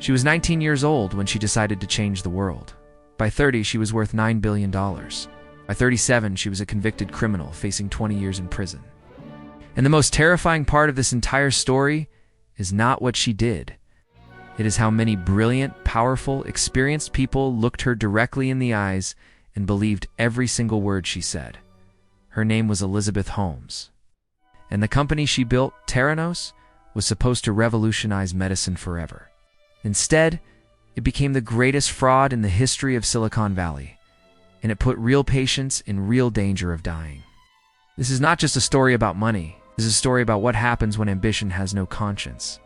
She was 19 years old when she decided to change the world. By 30, she was worth $9 billion. By 37, she was a convicted criminal facing 20 years in prison. And the most terrifying part of this entire story is not what she did. It is how many brilliant, powerful, experienced people looked her directly in the eyes and believed every single word she said. Her name was Elizabeth Holmes. And the company she built, Theranos, was supposed to revolutionize medicine forever. Instead, it became the greatest fraud in the history of Silicon Valley, and it put real patients in real danger of dying. This is not just a story about money. This is a story about what happens when ambition has no conscience.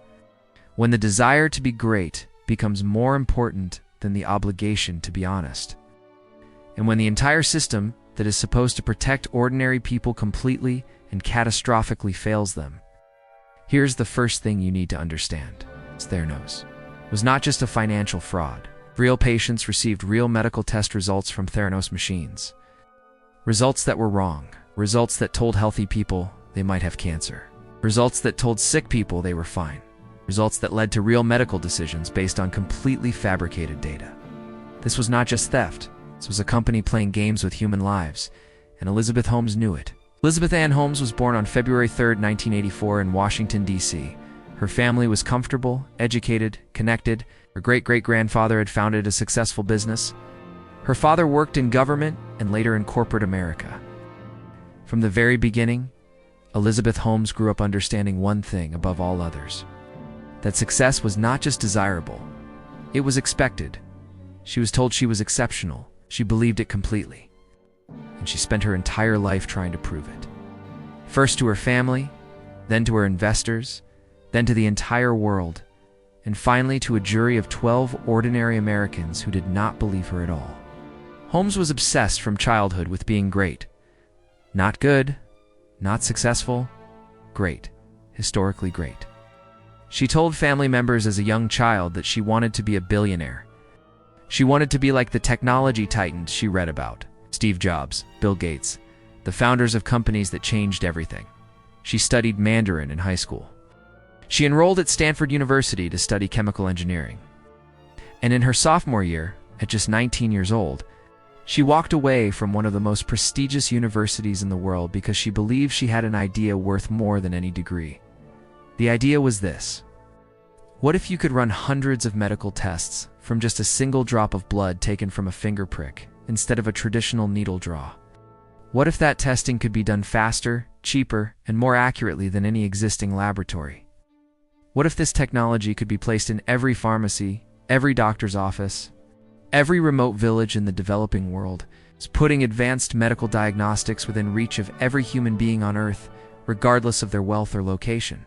When the desire to be great becomes more important than the obligation to be honest. And when the entire system that is supposed to protect ordinary people completely and catastrophically fails them. Here's the first thing you need to understand. Theranos was not just a financial fraud. Real patients received real medical test results from Theranos machines. Results that were wrong. Results that told healthy people they might have cancer. Results that told sick people they were fine. Results that led to real medical decisions based on completely fabricated data. This was not just theft. This was a company playing games with human lives, and Elizabeth Holmes knew it. Elizabeth Ann Holmes was born on February 3, 1984 in Washington, D.C. Her family was comfortable, educated, connected. Her great-great-grandfather had founded a successful business. Her father worked in government and later in corporate America. From the very beginning, Elizabeth Holmes grew up understanding one thing above all others: that success was not just desirable, it was expected. She was told she was exceptional. She believed it completely. And she spent her entire life trying to prove it. First to her family, then to her investors, then to the entire world, and finally to a jury of 12 ordinary Americans who did not believe her at all. Holmes was obsessed from childhood with being great. Not good, not successful, great, historically great. She told family members as a young child that she wanted to be a billionaire. She wanted to be like the technology titans she read about: Steve Jobs, Bill Gates, the founders of companies that changed everything. She studied Mandarin in high school. She enrolled at Stanford University to study chemical engineering. And in her sophomore year, at just 19 years old, she walked away from one of the most prestigious universities in the world because she believed she had an idea worth more than any degree. The idea was this: what if you could run hundreds of medical tests from just a single drop of blood taken from a finger prick instead of a traditional needle draw? What if that testing could be done faster, cheaper, and more accurately than any existing laboratory? What if this technology could be placed in every pharmacy, every doctor's office, every remote village in the developing world, putting advanced medical diagnostics within reach of every human being on Earth, regardless of their wealth or location?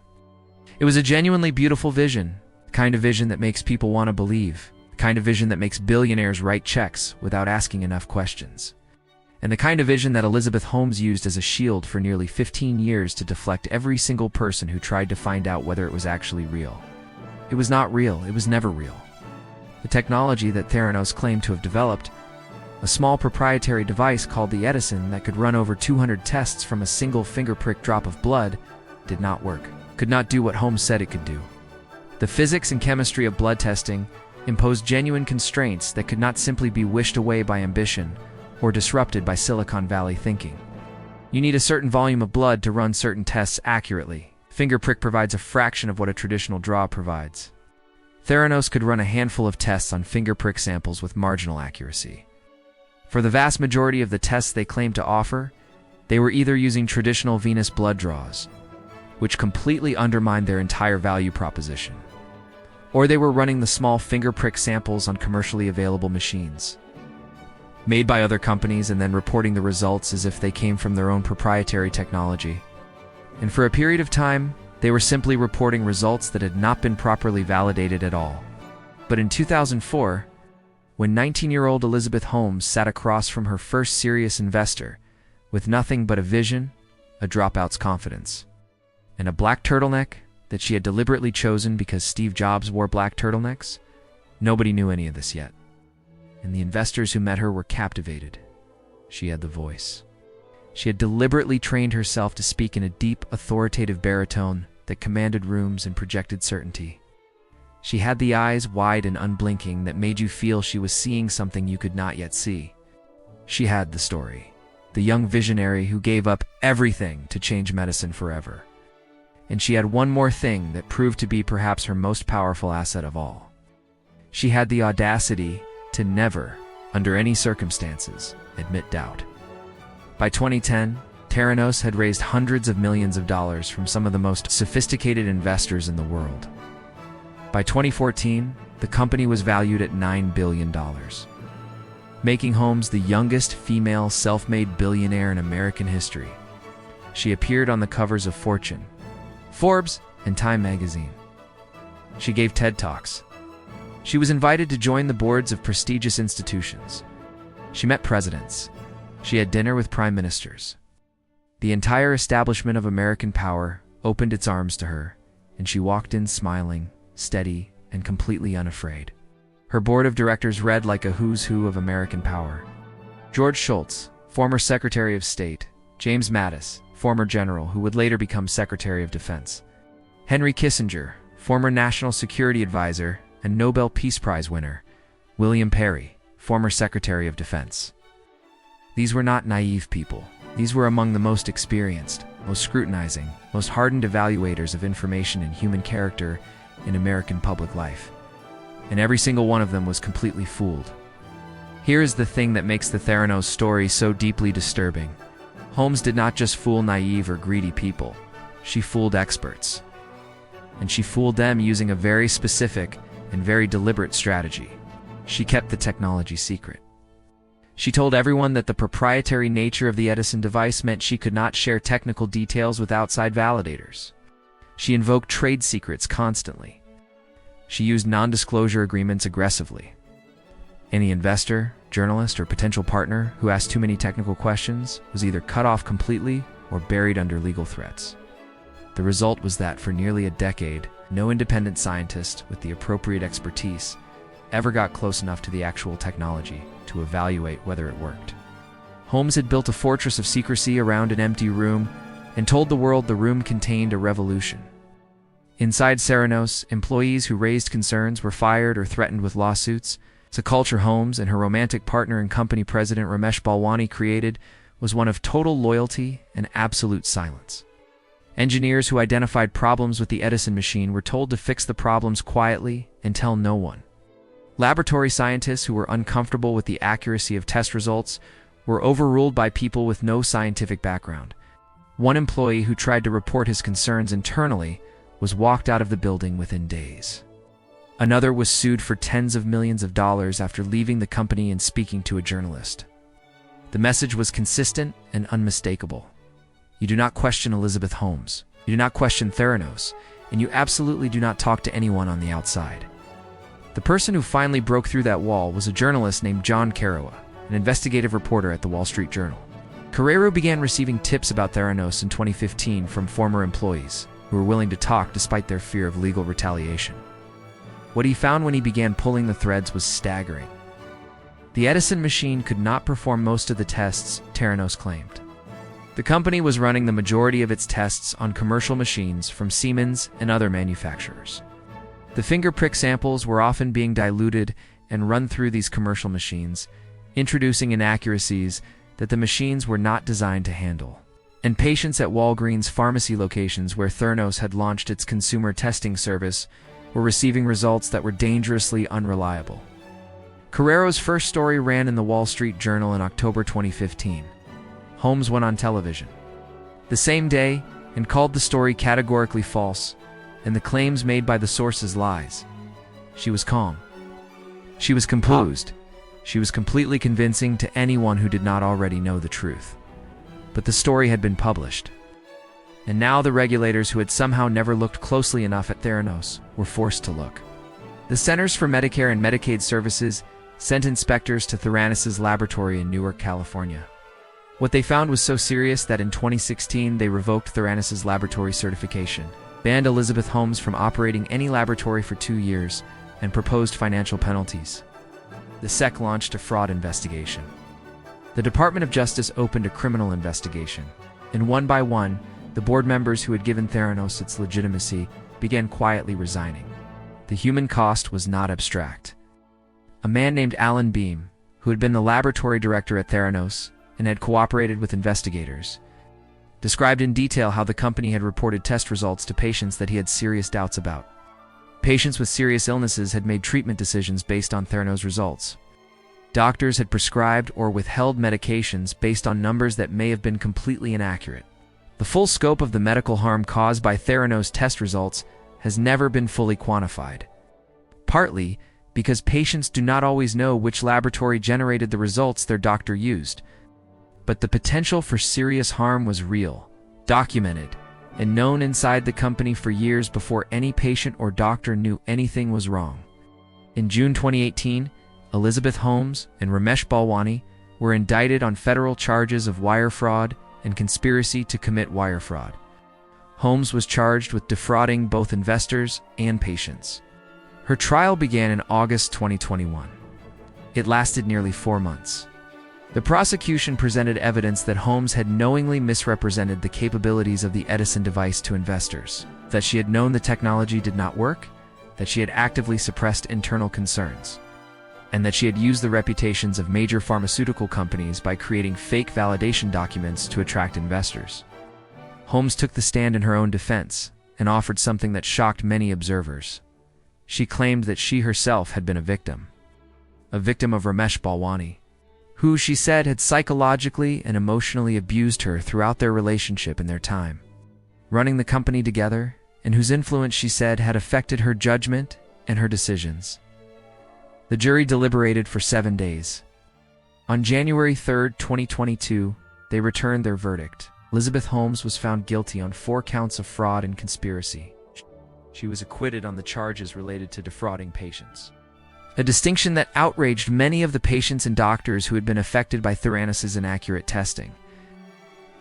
It was a genuinely beautiful vision, the kind of vision that makes people want to believe, the kind of vision that makes billionaires write checks without asking enough questions, and the kind of vision that Elizabeth Holmes used as a shield for nearly 15 years to deflect every single person who tried to find out whether it was actually real. It was not real. It was never real. The technology that Theranos claimed to have developed, a small proprietary device called the Edison that could run over 200 tests from a single finger prick drop of blood, did not work. Could not do what Holmes said it could do. The physics and chemistry of blood testing imposed genuine constraints that could not simply be wished away by ambition or disrupted by Silicon Valley thinking. You need a certain volume of blood to run certain tests accurately. Finger prick provides a fraction of what a traditional draw provides. Theranos could run a handful of tests on finger prick samples with marginal accuracy. For the vast majority of the tests they claimed to offer, they were either using traditional venous blood draws, which completely undermined their entire value proposition, or they were running the small finger prick samples on commercially available machines, made by other companies, and then reporting the results as if they came from their own proprietary technology. And for a period of time, they were simply reporting results that had not been properly validated at all. But in 2004, when 19-year-old Elizabeth Holmes sat across from her first serious investor with nothing but a vision, a dropout's confidence, and a black turtleneck that she had deliberately chosen because Steve Jobs wore black turtlenecks, nobody knew any of this yet. And the investors who met her were captivated. She had the voice. She had deliberately trained herself to speak in a deep, authoritative baritone that commanded rooms and projected certainty. She had the eyes wide and unblinking that made you feel she was seeing something you could not yet see. She had the story. The young visionary who gave up everything to change medicine forever. And she had one more thing that proved to be perhaps her most powerful asset of all. She had the audacity to never, under any circumstances, admit doubt. By 2010, Theranos had raised hundreds of millions of dollars from some of the most sophisticated investors in the world. By 2014, the company was valued at $9 billion, making Holmes the youngest female self-made billionaire in American history. She appeared on the covers of Fortune, Forbes, and Time magazine. She gave TED Talks. She was invited to join the boards of prestigious institutions. She met presidents. She had dinner with prime ministers. The entire establishment of American power opened its arms to her, and she walked in smiling, steady, and completely unafraid. Her board of directors read like a who's who of American power. George Shultz, former Secretary of State; James Mattis, former general who would later become Secretary of Defense; Henry Kissinger, former National Security Advisor and Nobel Peace Prize winner; William Perry, former Secretary of Defense. These were not naive people. These were among the most experienced, most scrutinizing, most hardened evaluators of information and human character in American public life. And every single one of them was completely fooled. Here is the thing that makes the Theranos story so deeply disturbing. Holmes did not just fool naive or greedy people. She fooled experts. And she fooled them using a very specific and very deliberate strategy. She kept the technology secret. She told everyone that the proprietary nature of the Edison device meant she could not share technical details with outside validators. She invoked trade secrets constantly. She used non-disclosure agreements aggressively. Any investor, journalist, or potential partner who asked too many technical questions was either cut off completely or buried under legal threats. The result was that for nearly a decade, no independent scientist with the appropriate expertise ever got close enough to the actual technology to evaluate whether it worked. Holmes had built a fortress of secrecy around an empty room and told the world the room contained a revolution. Inside Theranos, employees who raised concerns were fired or threatened with lawsuits. The culture Holmes and her romantic partner and company president Ramesh Balwani created was one of total loyalty and absolute silence. Engineers who identified problems with the Edison machine were told to fix the problems quietly and tell no one. Laboratory scientists who were uncomfortable with the accuracy of test results were overruled by people with no scientific background. One employee who tried to report his concerns internally was walked out of the building within days. Another was sued for tens of millions of dollars after leaving the company and speaking to a journalist. The message was consistent and unmistakable. You do not question Elizabeth Holmes. You do not question Theranos. And you absolutely do not talk to anyone on the outside. The person who finally broke through that wall was a journalist named John Carrewa, an investigative reporter at the Wall Street Journal. Carrewa began receiving tips about Theranos in 2015 from former employees who were willing to talk despite their fear of legal retaliation. What he found when he began pulling the threads was staggering. The Edison machine could not perform most of the tests, Theranos claimed. The company was running the majority of its tests on commercial machines from Siemens and other manufacturers. The finger prick samples were often being diluted and run through these commercial machines, introducing inaccuracies that the machines were not designed to handle. And patients at Walgreens pharmacy locations where Theranos had launched its consumer testing service were receiving results that were dangerously unreliable. Carrero's first story ran in the Wall Street Journal in October 2015. Holmes went on television the same day and called the story categorically false and the claims made by the sources lies. She was calm. She was composed. She was completely convincing to anyone who did not already know the truth. But the story had been published. And now the regulators who had somehow never looked closely enough at Theranos were forced to look. The Centers for Medicare and Medicaid Services sent inspectors to Theranos' laboratory in Newark, California. What they found was so serious that in 2016 they revoked Theranos' laboratory certification, banned Elizabeth Holmes from operating any laboratory for 2 years, and proposed financial penalties. The SEC launched a fraud investigation. The Department of Justice opened a criminal investigation, and one by one, the board members who had given Theranos its legitimacy began quietly resigning. The human cost was not abstract. A man named Alan Beam, who had been the laboratory director at Theranos and had cooperated with investigators, described in detail how the company had reported test results to patients that he had serious doubts about. Patients with serious illnesses had made treatment decisions based on Theranos results. Doctors had prescribed or withheld medications based on numbers that may have been completely inaccurate. The full scope of the medical harm caused by Theranos test results has never been fully quantified. Partly because patients do not always know which laboratory generated the results their doctor used. But the potential for serious harm was real, documented, and known inside the company for years before any patient or doctor knew anything was wrong. In June 2018, Elizabeth Holmes and Ramesh Balwani were indicted on federal charges of wire fraud and conspiracy to commit wire fraud. Holmes was charged with defrauding both investors and patients. Her trial began in August 2021. It lasted nearly 4 months. The prosecution presented evidence that Holmes had knowingly misrepresented the capabilities of the Edison device to investors, that she had known the technology did not work, that she had actively suppressed internal concerns, and that she had used the reputations of major pharmaceutical companies by creating fake validation documents to attract investors. Holmes took the stand in her own defense and offered something that shocked many observers. She claimed that she herself had been a victim of Ramesh Balwani, who she said had psychologically and emotionally abused her throughout their relationship and their time running the company together, and whose influence, she said, had affected her judgment and her decisions. The jury deliberated for 7 days. On January 3, 2022, they returned their verdict. Elizabeth Holmes was found guilty on 4 counts of fraud and conspiracy. She was acquitted on the charges related to defrauding patients, a distinction that outraged many of the patients and doctors who had been affected by Theranos' inaccurate testing.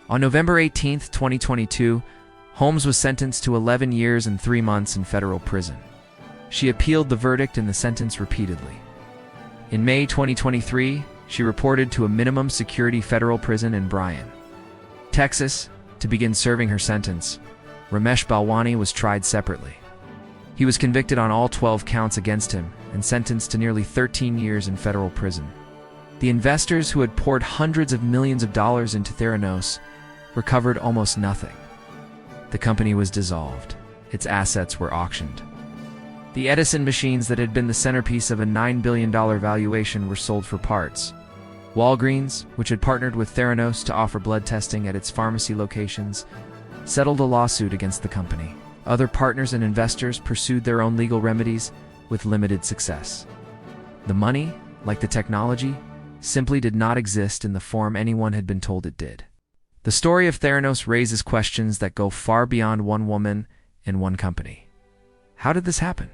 On November 18, 2022, Holmes was sentenced to 11 years and 3 months in federal prison. She appealed the verdict and the sentence repeatedly. In May 2023, she reported to a minimum security federal prison in Bryan, Texas, to begin serving her sentence. Ramesh Balwani was tried separately. He was convicted on all 12 counts against him and sentenced to nearly 13 years in federal prison. The investors who had poured hundreds of millions of dollars into Theranos recovered almost nothing. The company was dissolved. Its assets were auctioned. The Edison machines that had been the centerpiece of a $9 billion valuation were sold for parts. Walgreens, which had partnered with Theranos to offer blood testing at its pharmacy locations, settled a lawsuit against the company. Other partners and investors pursued their own legal remedies with limited success. The money, like the technology, simply did not exist in the form anyone had been told it did. The story of Theranos raises questions that go far beyond one woman and one company. How did this happen?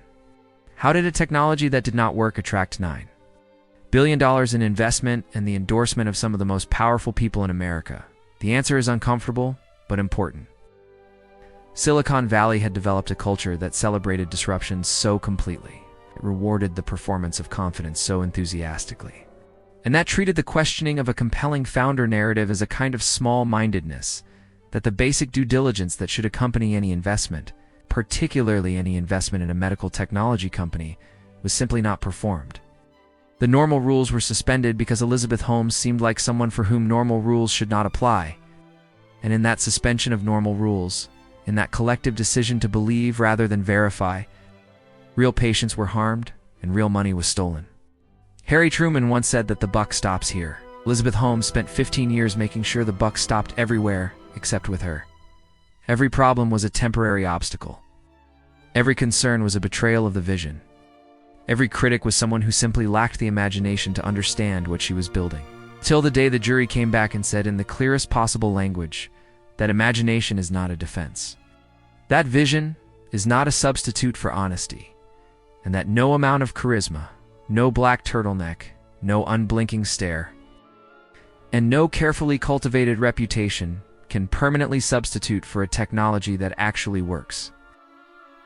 How did a technology that did not work attract $9 billion in investment and the endorsement of some of the most powerful people in America? The answer is uncomfortable, but important. Silicon Valley had developed a culture that celebrated disruption so completely. It rewarded the performance of confidence so enthusiastically. And that treated the questioning of a compelling founder narrative as a kind of small-mindedness, that the basic due diligence that should accompany any investment, particularly any investment in a medical technology company, was simply not performed. The normal rules were suspended because Elizabeth Holmes seemed like someone for whom normal rules should not apply. And in that suspension of normal rules, in that collective decision to believe rather than verify, real patients were harmed and real money was stolen. Harry Truman once said that the buck stops here. Elizabeth Holmes spent 15 years making sure the buck stopped everywhere except with her. Every problem was a temporary obstacle. Every concern was a betrayal of the vision. Every critic was someone who simply lacked the imagination to understand what she was building. Till the day the jury came back and said in the clearest possible language that imagination is not a defense. That vision is not a substitute for honesty, and that no amount of charisma, no black turtleneck, no unblinking stare, and no carefully cultivated reputation can permanently substitute for a technology that actually works.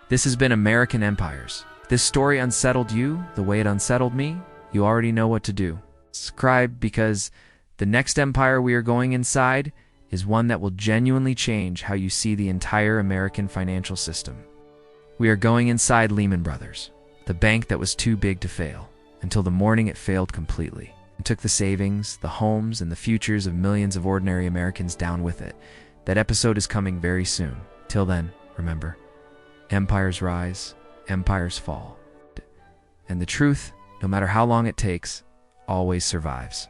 This has been American Empires. If this story unsettled you the way it unsettled me, you already know what to do. Subscribe, because the next empire we are going inside is one that will genuinely change how you see the entire American financial system. We are going inside Lehman Brothers. the bank that was too big to fail, until the morning it failed completely and took the savings, the homes, and the futures of millions of ordinary Americans down with it. That episode is coming very soon. Till then, remember, empires rise, empires fall. And the truth, no matter how long it takes, always survives.